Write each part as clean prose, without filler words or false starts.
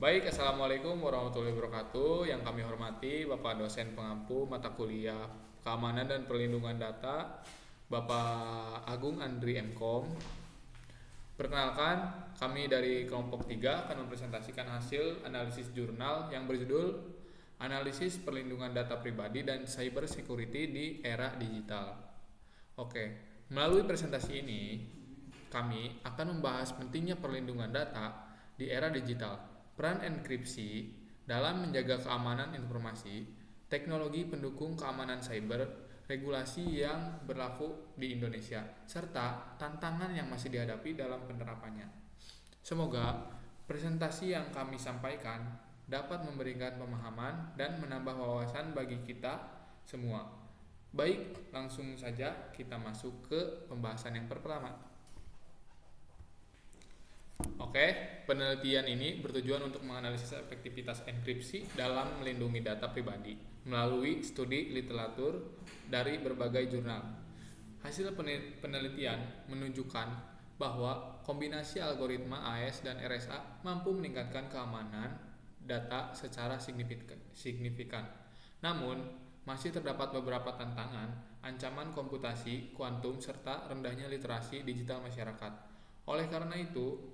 Baik, Assalamualaikum warahmatullahi wabarakatuh. Yang kami hormati Bapak dosen pengampu mata kuliah Keamanan dan Perlindungan Data, Bapak Agung Andri Mkom. Perkenalkan, kami dari kelompok 3 akan mempresentasikan hasil analisis jurnal yang berjudul Analisis Perlindungan Data Pribadi dan Cyber Security di Era Digital. Oke, melalui presentasi ini, kami akan membahas pentingnya perlindungan data di era digital, peran enkripsi dalam menjaga keamanan informasi, teknologi pendukung keamanan cyber, regulasi yang berlaku di Indonesia, serta tantangan yang masih dihadapi dalam penerapannya. Semoga presentasi yang kami sampaikan dapat memberikan pemahaman dan menambah wawasan bagi kita semua. Baik, langsung saja kita masuk ke pembahasan yang pertama. Oke, penelitian ini bertujuan untuk menganalisis efektivitas enkripsi dalam melindungi data pribadi melalui studi literatur dari berbagai jurnal. Hasil penelitian menunjukkan bahwa kombinasi algoritma AES dan RSA mampu meningkatkan keamanan data secara signifikan. Namun, masih terdapat beberapa tantangan, ancaman komputasi kuantum serta rendahnya literasi digital masyarakat. Oleh karena itu,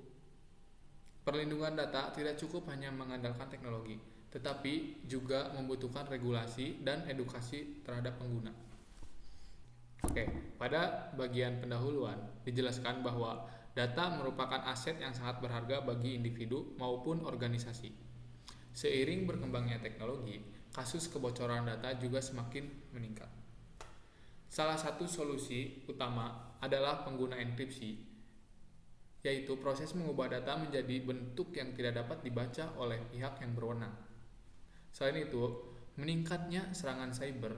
perlindungan data tidak cukup hanya mengandalkan teknologi, tetapi juga membutuhkan regulasi dan edukasi terhadap pengguna. Oke, pada bagian pendahuluan dijelaskan bahwa data merupakan aset yang sangat berharga bagi individu maupun organisasi. Seiring berkembangnya teknologi, kasus kebocoran data juga semakin meningkat. Salah satu solusi utama adalah pengguna enkripsi, yaitu proses mengubah data menjadi bentuk yang tidak dapat dibaca oleh pihak yang berwenang. Selain itu, meningkatnya serangan cyber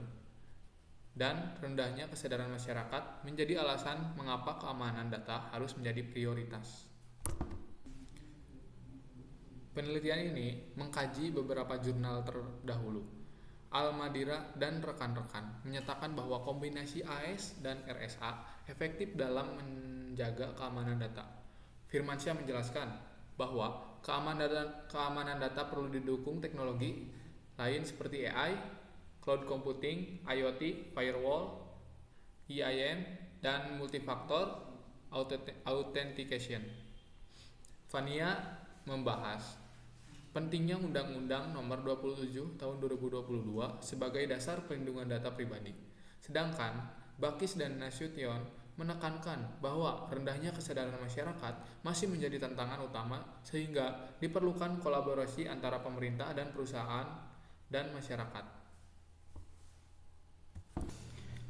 dan rendahnya kesadaran masyarakat menjadi alasan mengapa keamanan data harus menjadi prioritas. Penelitian ini mengkaji beberapa jurnal terdahulu. Al-Madira dan rekan-rekan menyatakan bahwa kombinasi AES dan RSA efektif dalam menjaga keamanan data. Firmansyah menjelaskan bahwa keamanan data perlu didukung teknologi lain seperti AI, cloud computing, IoT, firewall, EIM, dan multifactor authentication. Fania membahas pentingnya Undang-Undang Nomor 27 Tahun 2022 sebagai dasar perlindungan data pribadi. Sedangkan Bakis dan Nasution menekankan bahwa rendahnya kesadaran masyarakat masih menjadi tantangan utama sehingga diperlukan kolaborasi antara pemerintah dan perusahaan dan masyarakat.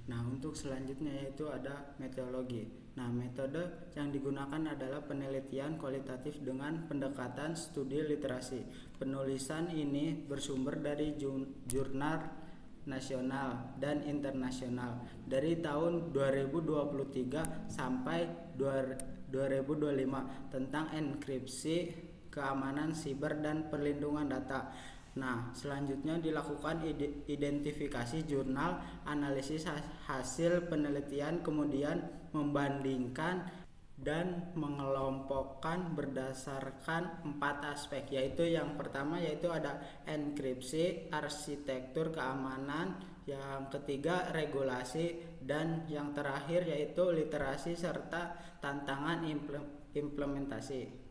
Nah, untuk selanjutnya yaitu ada metodologi. Nah, metode yang digunakan adalah penelitian kualitatif dengan pendekatan studi literasi. Penulisan ini bersumber dari jurnal nasional dan internasional dari tahun 2023 sampai 2025 tentang enkripsi, keamanan siber dan perlindungan data. Nah, selanjutnya dilakukan identifikasi jurnal, analisis hasil penelitian, kemudian membandingkan dan mengelompokkan berdasarkan 4 aspek, yaitu yang pertama yaitu ada enkripsi, arsitektur keamanan, yang ketiga regulasi, dan yang terakhir yaitu literasi serta tantangan implementasi.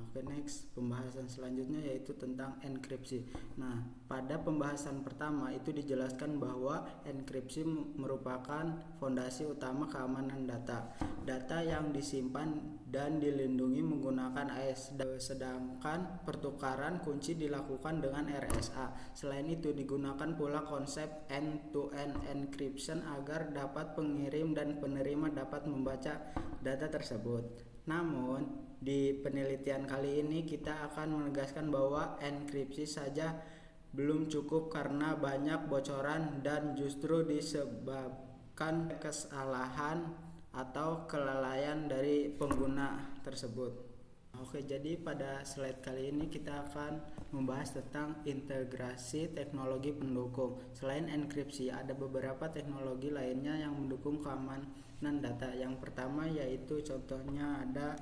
Oke, next pembahasan selanjutnya yaitu tentang enkripsi. Nah, pada pembahasan pertama itu dijelaskan bahwa enkripsi merupakan fondasi utama keamanan data. Data yang disimpan dan dilindungi menggunakan AES, sedangkan pertukaran kunci dilakukan dengan RSA. Selain itu digunakan pula konsep end-to-end encryption agar dapat pengirim dan penerima dapat membaca data tersebut. Namun, di penelitian kali ini kita akan menegaskan bahwa enkripsi saja belum cukup karena banyak bocoran dan justru disebabkan kesalahan atau kelalaian dari pengguna tersebut. Oke, jadi pada slide kali ini kita akan membahas tentang integrasi teknologi pendukung. Selain enkripsi, ada beberapa teknologi lainnya yang mendukung keamanan data. Yang pertama yaitu contohnya ada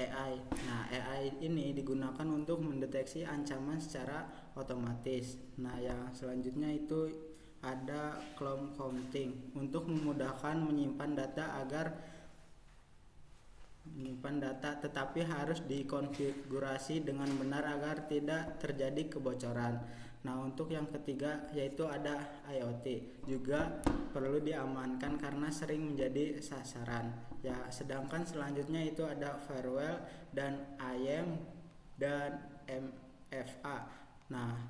AI. Nah, AI ini digunakan untuk mendeteksi ancaman secara otomatis. Nah, yang selanjutnya itu ada cloud computing untuk memudahkan menyimpan data tetapi harus dikonfigurasi dengan benar agar tidak terjadi kebocoran. Nah, untuk yang ketiga yaitu ada IoT, juga perlu diamankan karena sering menjadi sasaran. Ya, sedangkan selanjutnya itu ada firewall dan IAM dan MFA. Nah,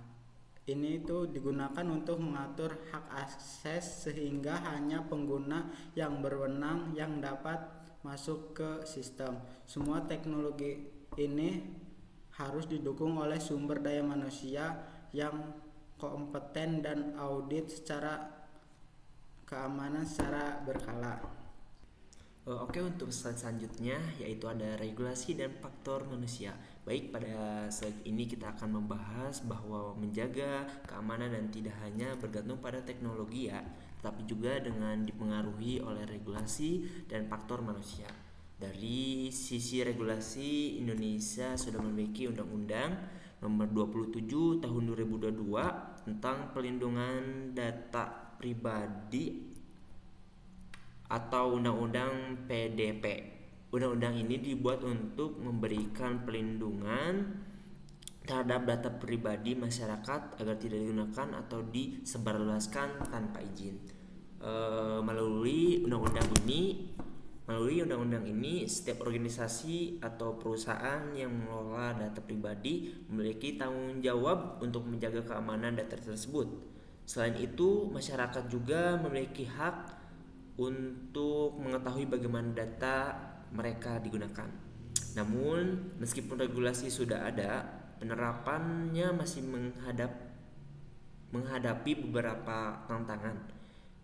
ini itu digunakan untuk mengatur hak akses sehingga hanya pengguna yang berwenang yang dapat masuk ke sistem. Semua teknologi ini harus didukung oleh sumber daya manusia yang kompeten dan audit secara keamanan secara berkala. Oke, untuk slide selanjutnya yaitu ada regulasi dan faktor manusia. Baik, pada slide ini kita akan membahas bahwa menjaga keamanan dan tidak hanya bergantung pada teknologi ya, tetapi juga dengan dipengaruhi oleh regulasi dan faktor manusia. Dari sisi regulasi, Indonesia sudah memiliki Undang-Undang Nomor 27 Tahun 2022 tentang Pelindungan Data Pribadi atau Undang-Undang PDP. Undang-undang ini dibuat untuk memberikan pelindungan terhadap data pribadi masyarakat agar tidak digunakan atau disebarluaskan tanpa izin. Melalui undang-undang ini, setiap organisasi atau perusahaan yang mengelola data pribadi memiliki tanggung jawab untuk menjaga keamanan data tersebut. Selain itu, masyarakat juga memiliki hak untuk mengetahui bagaimana data mereka digunakan. Namun, meskipun regulasi sudah ada, penerapannya masih menghadapi beberapa tantangan.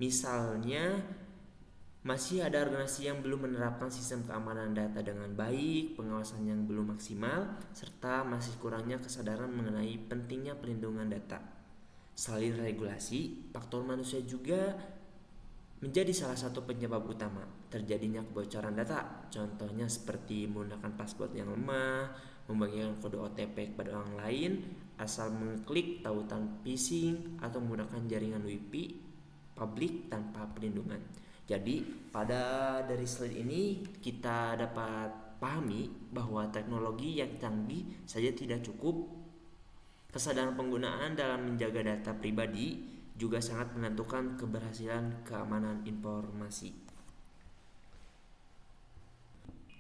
Misalnya, masih ada organisasi yang belum menerapkan sistem keamanan data dengan baik, pengawasan yang belum maksimal, serta masih kurangnya kesadaran mengenai pentingnya pelindungan data. Selain regulasi, faktor manusia juga menjadi salah satu penyebab utama terjadinya kebocoran data. Contohnya seperti menggunakan password yang lemah, membagikan kode OTP kepada orang lain, asal mengklik tautan phishing, atau menggunakan jaringan WiFi publik tanpa perlindungan. Jadi dari slide ini kita dapat pahami bahwa teknologi yang canggih saja tidak cukup. Kesadaran penggunaan dalam menjaga data pribadi juga sangat menentukan keberhasilan keamanan informasi.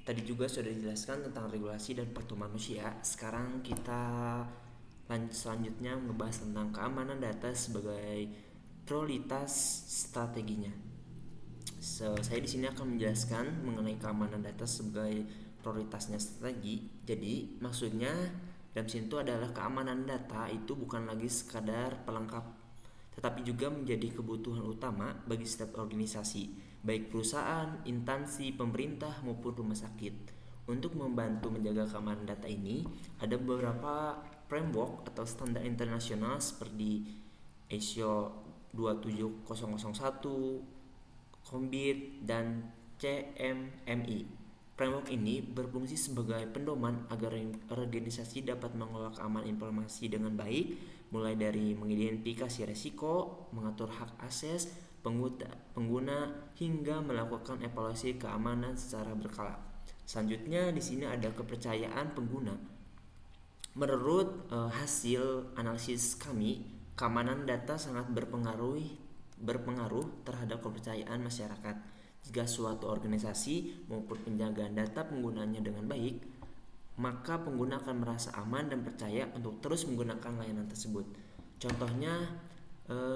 Tadi juga sudah dijelaskan tentang regulasi dan faktor manusia. Sekarang kita selanjutnya membahas tentang keamanan data sebagai prioritas strateginya. Saya di sini akan menjelaskan mengenai keamanan data sebagai prioritasnya strategi. Jadi maksudnya dalam sini itu adalah keamanan data itu bukan lagi sekadar pelengkap, tetapi juga menjadi kebutuhan utama bagi setiap organisasi, baik perusahaan, instansi, pemerintah maupun rumah sakit. Untuk membantu menjaga keamanan data ini, ada beberapa framework atau standar internasional seperti ISO 27001, COMBIT, dan CMMI. Framework ini berfungsi sebagai pedoman agar organisasi dapat mengelola keamanan informasi dengan baik, mulai dari mengidentifikasi risiko, mengatur hak akses pengguna hingga melakukan evaluasi keamanan secara berkala. Selanjutnya di sini ada kepercayaan pengguna. Menurut hasil analisis kami, keamanan data sangat berpengaruh terhadap kepercayaan masyarakat. Jika suatu organisasi maupun penjagaan data penggunanya dengan baik, maka pengguna akan merasa aman dan percaya untuk terus menggunakan layanan tersebut. Contohnya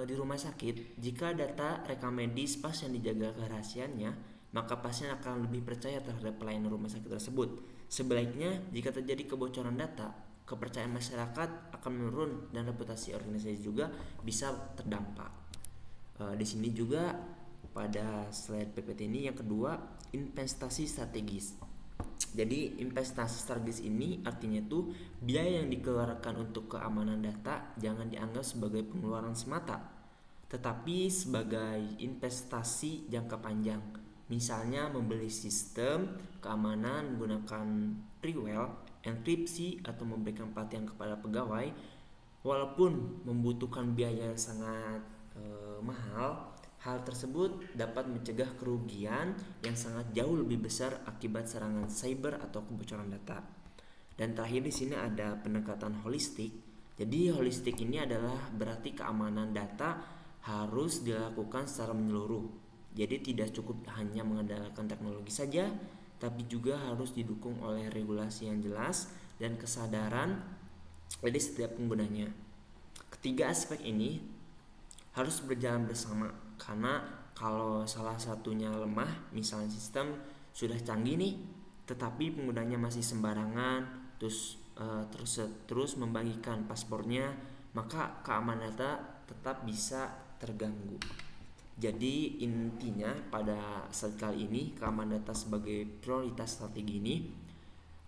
di rumah sakit, jika data rekam medis pasien dijaga kerahasiaannya, maka pasien akan lebih percaya terhadap pelayanan rumah sakit tersebut. Sebaliknya, jika terjadi kebocoran data, kepercayaan masyarakat akan menurun dan reputasi organisasi juga bisa terdampak. Di sini juga pada slide PPT ini yang kedua, investasi strategis. Jadi investasi strategis ini artinya itu biaya yang dikeluarkan untuk keamanan data jangan dianggap sebagai pengeluaran semata, tetapi sebagai investasi jangka panjang. Misalnya membeli sistem keamanan menggunakan Prewell, enkripsi, atau memberikan pelatihan kepada pegawai. Walaupun membutuhkan biaya yang sangat mahal, hal tersebut dapat mencegah kerugian yang sangat jauh lebih besar akibat serangan cyber atau kebocoran data. Dan terakhir di sini ada pendekatan holistik. Jadi holistik ini adalah berarti keamanan data harus dilakukan secara menyeluruh. Jadi tidak cukup hanya mengandalkan teknologi saja, tapi juga harus didukung oleh regulasi yang jelas dan kesadaran dari setiap penggunanya. Ketiga aspek ini harus berjalan bersama, karena kalau salah satunya lemah, misalnya sistem sudah canggih nih, tetapi penggunanya masih sembarangan, terus membagikan paspornya, maka keamanan data tetap bisa terganggu. Jadi intinya pada saat kali ini keamanan data sebagai prioritas strategi ini,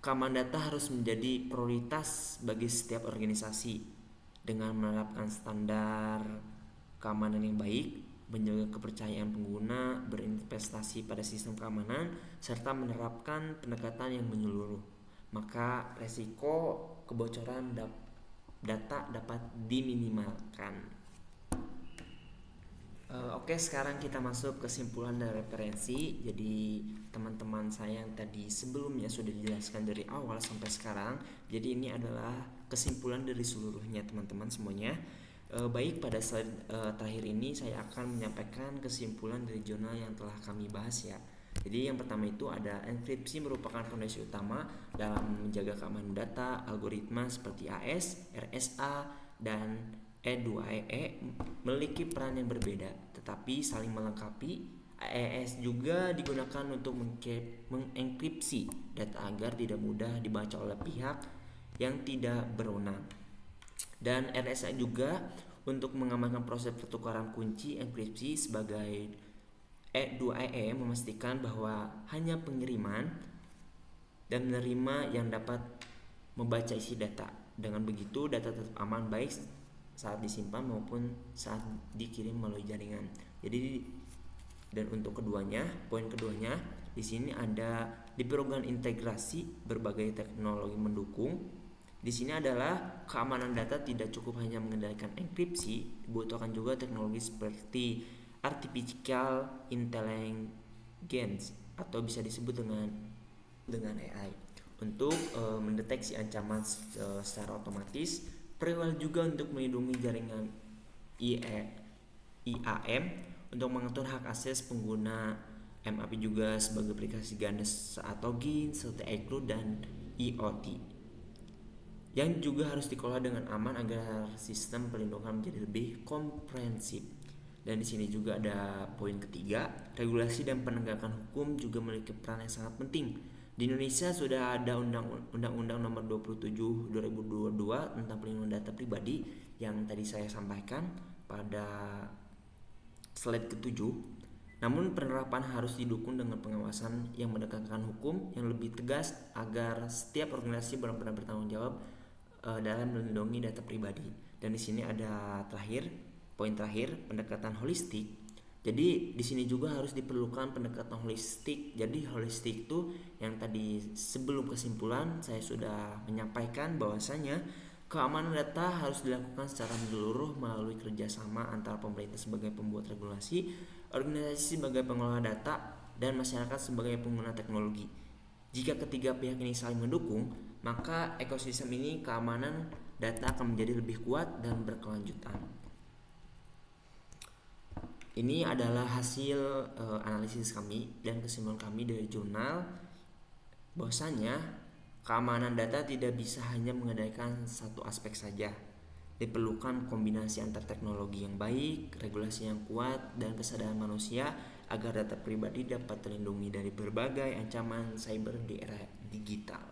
keamanan data harus menjadi prioritas bagi setiap organisasi dengan menerapkan standar keamanan yang baik, menjaga kepercayaan pengguna, berinvestasi pada sistem keamanan, serta menerapkan pendekatan yang menyeluruh. Maka resiko kebocoran data dapat diminimalkan. Oke, sekarang kita masuk kesimpulan dan referensi. Jadi teman-teman saya yang tadi sebelumnya sudah dijelaskan dari awal sampai sekarang, jadi ini adalah kesimpulan dari seluruhnya teman-teman semuanya. Baik, pada slide terakhir ini saya akan menyampaikan kesimpulan dari jurnal yang telah kami bahas ya. Jadi yang pertama itu ada enkripsi merupakan fondasi utama dalam menjaga keamanan data. Algoritma seperti AES, RSA, dan E2EE memiliki peran yang berbeda tetapi saling melengkapi. AES juga digunakan untuk mengenkripsi data agar tidak mudah dibaca oleh pihak yang tidak berwenang. Dan RSA juga untuk mengamankan proses pertukaran kunci enkripsi. Sebagai E2EE memastikan bahwa hanya pengiriman dan menerima yang dapat membaca isi data. Dengan begitu data tetap aman baik saat disimpan maupun saat dikirim melalui jaringan. Jadi dan untuk poin keduanya di sini ada diperlukan integrasi berbagai teknologi mendukung. Di sini adalah keamanan data tidak cukup hanya mengendalikan enkripsi, dibutuhkan juga teknologi seperti artificial intelligence atau bisa disebut dengan AI untuk mendeteksi ancaman secara otomatis. Prewell juga untuk melindungi jaringan IAM untuk mengatur hak akses pengguna. MAP juga sebagai aplikasi ganda saat login serta iCloud dan IoT yang juga harus dikelola dengan aman agar sistem perlindungan menjadi lebih komprehensif. Dan di sini juga ada poin ketiga, regulasi dan penegakan hukum juga memiliki peran yang sangat penting. Di Indonesia sudah ada Undang-Undang Nomor 27 2022 tentang perlindungan data pribadi yang tadi saya sampaikan pada slide ke-7. Namun penerapan harus didukung dengan pengawasan yang mendekatkan hukum yang lebih tegas agar setiap organisasi benar-benar bertanggung jawab dalam melindungi data pribadi. Dan di sini ada poin terakhir, pendekatan holistik. Jadi di sini juga harus diperlukan pendekatan holistik. Jadi holistik itu yang tadi sebelum kesimpulan saya sudah menyampaikan bahwasanya keamanan data harus dilakukan secara menyeluruh melalui kerjasama antara pemerintah sebagai pembuat regulasi, organisasi sebagai pengelola data, dan masyarakat sebagai pengguna teknologi. Jika ketiga pihak ini saling mendukung, maka ekosistem ini keamanan data akan menjadi lebih kuat dan berkelanjutan. Ini adalah hasil analisis kami dan kesimpulan kami dari jurnal bahwasanya keamanan data tidak bisa hanya mengendalikan satu aspek saja. Diperlukan kombinasi antar teknologi yang baik, regulasi yang kuat, dan kesadaran manusia agar data pribadi dapat terlindungi dari berbagai ancaman cyber di era digital.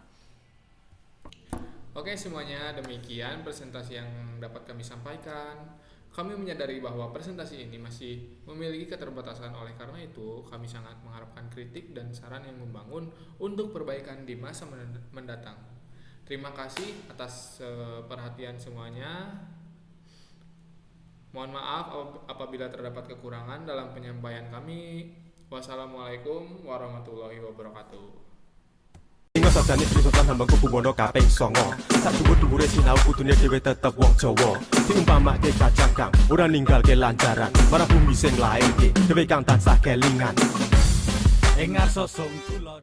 Oke, semuanya demikian presentasi yang dapat kami sampaikan. Kami menyadari bahwa presentasi ini masih memiliki keterbatasan, oleh karena itu kami sangat mengharapkan kritik dan saran yang membangun untuk perbaikan di masa mendatang. Terima kasih atas perhatian semuanya. Mohon maaf apabila terdapat kekurangan dalam penyampaian kami. Wassalamualaikum warahmatullahi wabarakatuh. Ingat sajane Sultan Hamengkubuwono Buwono kaping 9. Sak dhuwur-dhuwure sinau kudune dhewe tetep wong Jawa. Diumpamake kacang kang ora ninggalke lancaran, marang bumi sing lairke dhewe kang tansah kelingan. Ing ngarsa sung kula